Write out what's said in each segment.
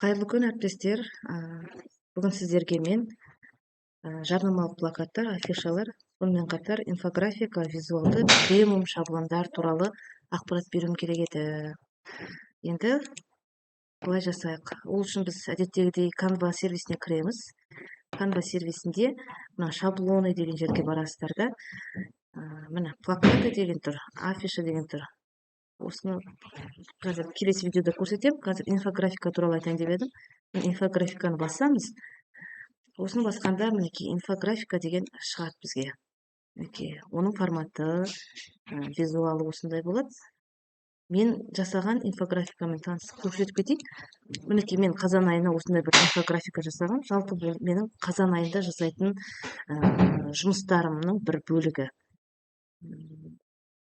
Кайырлуу күн әріптестер. Бүгін сіздерге мен жарнамалық плакаттар, афишалар, сонымен қатар инфографика, визуалды премиум шаблондар туралы ақпарат беруім керек еді. Енді былай жасайық. Ол үшін біз әдеттегідей Canva сервисіне кіреміз. Canva сервисінде мына шаблоны деген жерге барасыздар да, міне плакаты деген тұр, афиша деген тұр. Осыны қазір келесі видеода көрсетемін. Қазір инфографика туралы айтайын деп едім. Инфографиканы бассаңыз, осыны басқанда мінекей инфографика деген шығады бізге. Мінекей оның форматы, визуалы осындай болады. Мен жасаған инфографикамен танысып көрсетіп кетейін. Мінекей мен қазан айына осындай бір инфографика жасағам. Жалпы бұл менің қазан айында жасайтын жұмыстарымның бір бөлігі.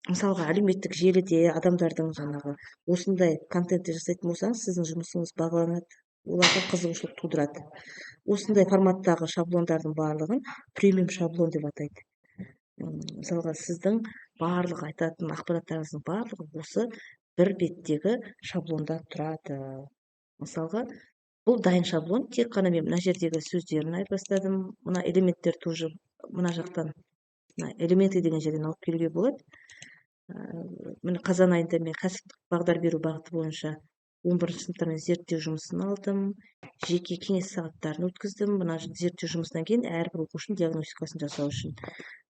Мысалға, әлеуметтік желіде адамдардың жаңағы осындай контентті жасайтын болсаңыз, сіздің жұмысыңыз бағаланады, оларға қызығушылық тудырады. Осындай форматтағы шаблондардың барлығын премиум шаблон деп атайды. Мысалға, сіздің барлық айтатын ақпараттарыңыздың барлығы осы бір беттегі шаблонда тұрады. Мысалға, бұл дайын шаблон, тек қана мен мына жердегі сөздерін айтып бастадым. Мына элементтер тоже мына жақтан элементы деген жерден алып келуге болады. Міне қазан айында мен кәсіптік бағдар беру бағыты бойынша 11-ші сыныптармен зерттеу жұмысын алдым. Жеке кеңес сағаттарын өткіздім. Мына зерттеу жұмысынан кейін әрбір оқушының диагностикасын жасау үшін.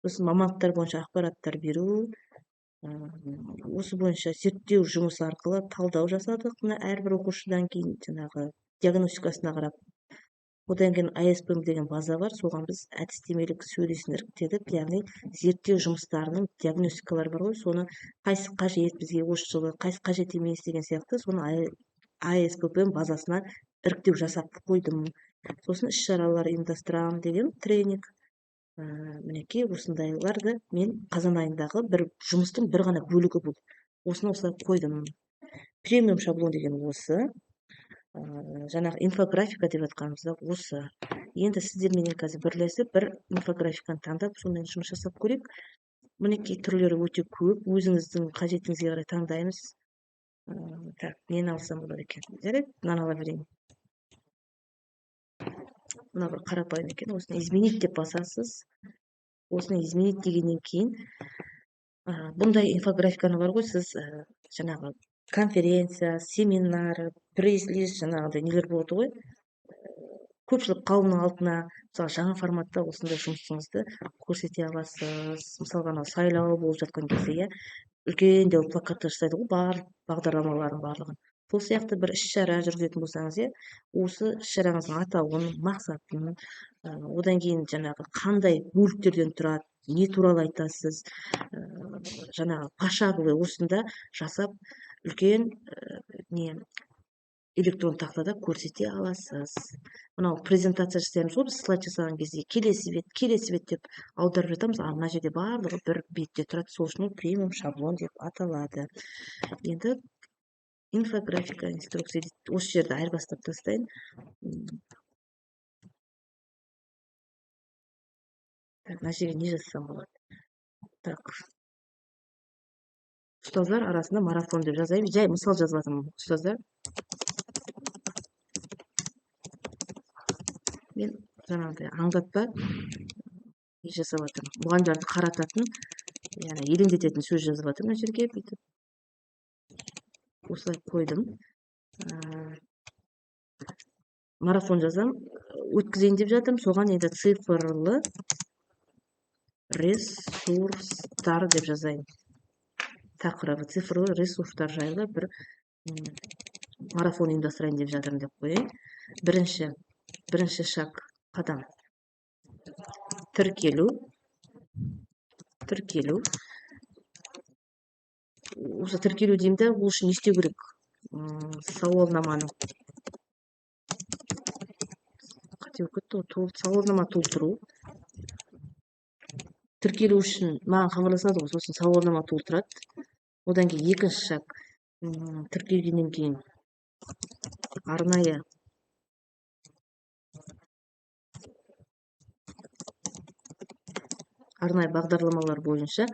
Сосын мамандықтар бойынша ақпараттар беру. Осы бойынша зерттеу жұмысы арқылы талдау жасадық. Мына әрбір оқушыдан кейін жаңағы диагностикасына қарап. Одан кейін ASPM деген база бар, соған біз әдістемелік сөйлесін іріктедік, яғни зерттеу жұмыстарының диагностикалары бар ғой, соны қайсы қажет бізге осы жылы, қайсы қажет емес деген сияқты, соны ASPM базасына іріктеу жасап қойдым. Сосын іс-шаралар ұйымдастырамын деген тренинг. Мінекей осындайларды мен қазан айындағы бір жұмыстың бір ғана бөлігі бұл. Осыны осылай қойдым. Премиум шаблон деген осы. Жаңағы инфографика деп жатқанымызда осы. Енді сіздермен қазір бірлесіп бір инфографиканы таңдап, сонымен жұмыс жасап көрейік. Мінекей түрлері өте көп, өзіңіздің қажетіңізге қарай таңдаймыз. Так, нені алсам болады екен? Жарайды, мынаны ала берейін. Мына бір қарапайым екен, осыны изменить деп басасыз. Осыны изменить дегеннен кейін бұндай инфографиканы бар ғой, сіз жаңағы конференция, семинар, пресс-лист жаңағыдай нелер болады ғой. Көпшілік қауымның алдына, мысалы, жаңа форматта осындай жұмысыңызды көрсете аласыз. Мысалға, сайлау болып жатқан кезде, үлкен де плакаттар жасайды ғой, барлық бағдарламалардың барлығын. Сол сияқты бір іс-шара жүргізетін болсаңыз, осы іс-шараңыздың атауын, мақсатын, одан кейін жаңағы қандай бөліктерден тұрады, не туралы айтасыз, жаңағы пошаговый осында жасап үлкен электрон тақтада көрсете аласыз. Мынау презентация жасаймыз ғой, біз слайд жасаған кезде келесі бет деп аударып жатамыз, мына жерде барлығы бір бетте тұрады, сол үшін премиум шаблон деп аталады. Енді инфографика инструкция дейді. Осы жерді айырбастап тастайын. Так, мына жерге не жазсам болады? Так. Ұстаздар арасында марафон деп жазайын. Жай мысал жазып жатырмын, ұстаздар. Мен жаңағыдай аңдатпа не жасап жатырмын. Мұғалімдерді қарататын, яғни елеңдететін сөз жазып жатырмын мына жерге бүйтіп. Осылай қойдым. Марафон жазам, өткізейін деп жатырмын. Соған енді цифрлы ресурстар деп жазайын. Тақырыбы цифрлы ресурстар жайлы бір марафон ұйымдастырайын деп жатырмын деп қояйын. Бірінші шаг, қадам. Тіркелу. Осы тіркелу деймді, ол үшін не істеу керек? Сауалнаманы сауалнама толтыру. Тіркелу үшін маған хабарласады ғой, сосын сауалнама толтырады. Одан кейін екінші шаг, тіркелгеннен кейін арнайы бағдарламалар бойынша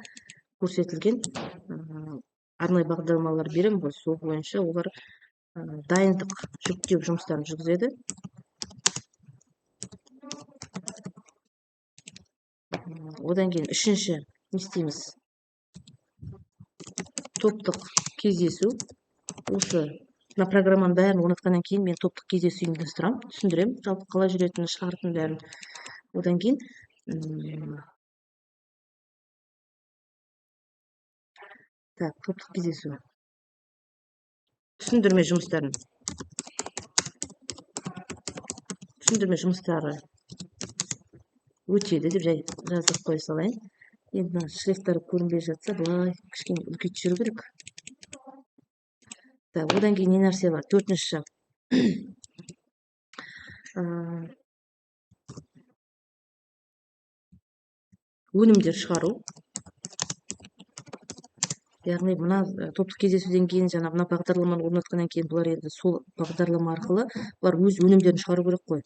көрсетілген арнайы бағдарламалар беремін ғой, сол бойынша олар дайындық жүктеу жұмыстарын жүргізеді. Одан кейін үшінші не істейміз? Топтық кездесу. Осы мына программаның бәрін орнатқаннан кейін мен топтық кездесу ұйымдастырамын, түсіндіремін, жалпы қалай жүретінін, шартын бәрін. Одан кейін топтық кездесу. Түсіндірме жұмыстары өтеді деп жай жазып қоя салайын. Енді мына шрифттары көрінбей жатса, былай кішкене үлкейтіп жүру керек. Одан кейін не нәрсе бар? Төртінші. Өнімдер шығару. Яғни мына топтық кездесуден кейін жаңа мына бағдарламаны орнатқаннан кейін бұлар енді сол бағдарлама арқылы бұлар өз өнімдерін шығару керек қой.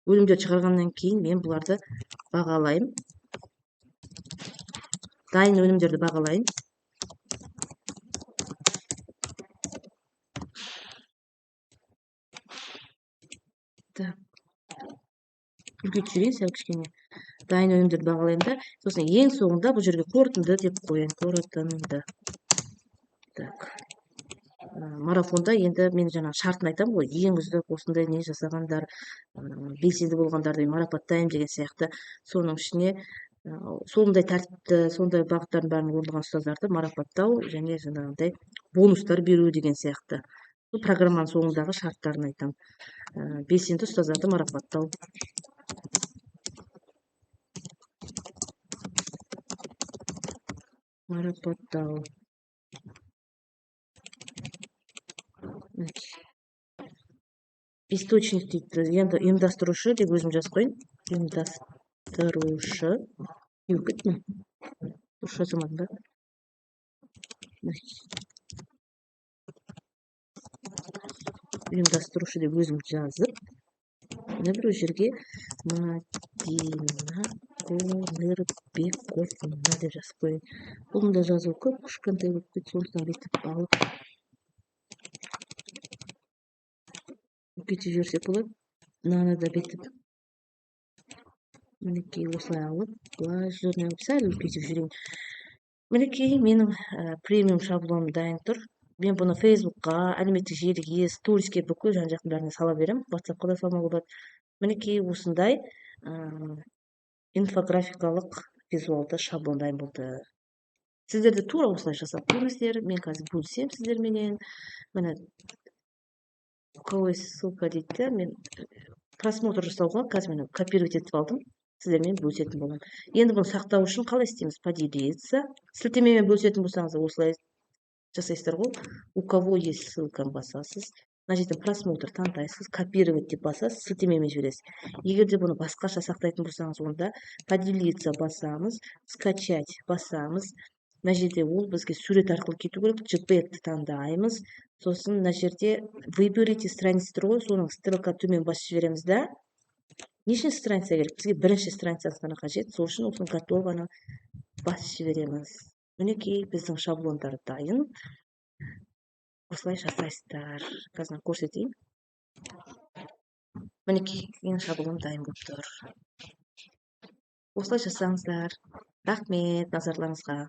Өнімдер шығарғаннан кейін мен бұларды бағалаймын. Дайын өнімдерді бағалайын. Үлкейтіп жүрейін сәл кішкене. Дайын өнімдерді бағалаймын да, сосын ең соңында бұл жерге қорытынды деп қояйын. Қорытынды. Марафонда енді мен жаңа шартын айтамын ғой, ең үздік осындай не жасағандар, белсенді болғандарды марапаттаймын деген сияқты. Соның ішіне сондай тәртіпті, сондай бағыттардың бәрін орындаған ұстаздарды марапаттау және жаңағыдай бонустар беру деген сияқты. Бұл программаның соңындағы шарттарын айтамын. Белсенді ұстаздарды марапаттау. Источник дейді. Енді ұйымдастырушы деп өзім жазып қойын. Ұйымдастырушы. Дұрыс жазылмадым ба? Ұйымдастырушы деп өзім жазып, бір жерге Мадина Қоңырбековна деп жазып қойын. Бұны да жазу көп, кішкентай болып кетті, сондықтан бүйтіп алып үлкейтіп жіберсек болады. Мынаны да бүйтіп мінекей осылай алып, былай жүріне алып сәл үлкейтіп жүрейін. Мінекей менің премиум шаблоным дайын тұр. Мен бұны Фейсбукқа, әлеуметтік желіге, сториске бүкіл жан-жақтың бәріне сала беремін. WhatsAppқа да салмауға болады. Мінекей осындай инфографикалық визуалды шаблон дайын болды. Сіздерді тура осылай жасап көріңіздер. Мен қазір бөлісем сіздерменен. Міне у кого есть ссылка дейді. Мен просмотр жасауға қазір мені копировать етіп алдым. Сіздермен бөлісетін боламын. Енді бұны сақтау үшін қалай істейміз? Поделиться. Сілтемемен бөлісетін болсаңыз осылай жасайсыздар ғой. У кого есть ссылка басасыз. Мына жерден просмотр таңдайсыз, копировать деп басасыз, сілтемемен жібересіз. Егер де бұны басқаша сақтайтын болсаңыз, онда поделиться басамыз, скачать басамыз. Мына жерде ол бізге сурет арқылы кету керек. JPEG-ті таңдаймыз. Сосын мына жерде выберите страницу ғой, соның стрелка төмен басып жібереміз да. Нешінші страница керек? Бізге бірінші страницасы ғана қажет. Сол үшін осыны готов ғана басып жібереміз. Мінекей біздің шаблондар дайын. Осылай жасайсыздар. Қазір көрсетейін. Мінекей менің шаблоным дайын болып тұр. Осылай жасаңыздар. Рахмет назарларыңызға.